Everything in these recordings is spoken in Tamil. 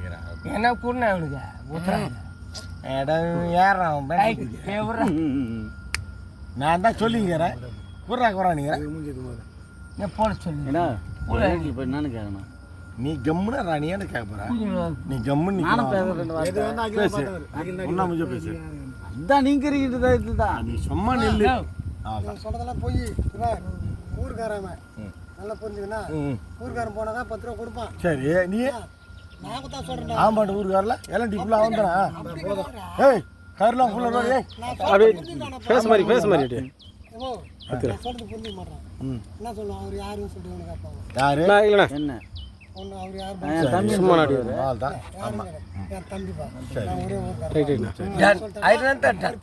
நினைக்கிறேன். என்ன கூடனே அவனுக்கு ஊத்துறாங்க இடம் ஏறான் நான் தான் சொல்லிக்கிறேன். குறா குறானிக்கிறேன் போட சொல்லு என்ன இப்போ என்னன்னு கேட்கணும். நீ கம்முன்னு ராணியான்னு கேட்க போற. நீ கம்முன்னு பேசு ஒன்னா முடிஞ்ச பேசு. அதான் நீங்க இருக்கிறது இதுதான். நீ சும்மா நெல்லு சொல்றதெல்லாம் போய் ஊருக்காரன் நல்லா புரிஞ்சுக்கண்ணா. ஊருக்காரன் போனாதான் 10 ரூபா கொடுப்பான். சரி நீ நான் தான் சொல்றேன். ஆமாட்டு ஊருக்காரில் எல்லாம் ஃபுல்லாக வந்துடா. ஏய் கருலாம் ஃபுல்லாக ஏய் பேச மாதிரி சொல்றது புரிஞ்சுக்க மாட்டான். என்ன சொல்லுவான் அவர் யாருன்னு சொல்லிட்டு இவனுக்கு கேட்பாங்க. யாரு இல்லைண்ணா என்ன ஒன்று அவர் யார் தம்பி சும்மா நாடி ஆள் தான். என் தம்பிப்பா. நான் ஒரே ஊருக்காரன். ரைட்டுண்ணா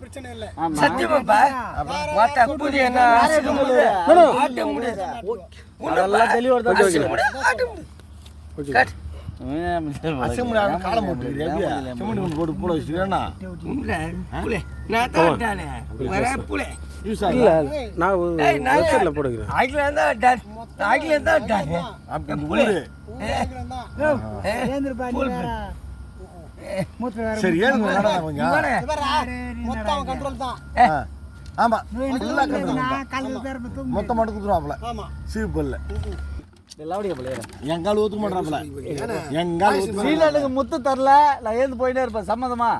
பிரச்சனை இல்லை. சத்தியமாப்பா வாட்டா புதி என்ன அதெல்லாம் தெளிவாக அசம்பளி காலம் போட்டு சிமெண்ட் போட்டு போட வச்சுக்கிறேன்னா நான் தான் விட்டானே ஒரே புலே யூஸ் இல்லை ஆகும். நான் வெப்சைட்டில் போடுகிறேன். ஆக்கில தான் விட்டானே அப்படி அந்த ஊரு சரி ஏழுங்க நடனா கொஞ்சம். மொத்தம் கண்ட்ரோல் தான். ஆமா ஃபுல்லாக கண்டுக்கலாம். மொத்தம் மட்டும் கொடுத்துருவாப்புல ஆமா சீப்பில்ல எல்லாவடியா பிள்ளையா எங்கால் ஊற்ற மாட்டாப்புல. எங்கால் ஊற்ற சீலாண்டுக்கு முத்து தரல நான் ஏந்து போயிட்டே இருப்பேன். சம்மதமா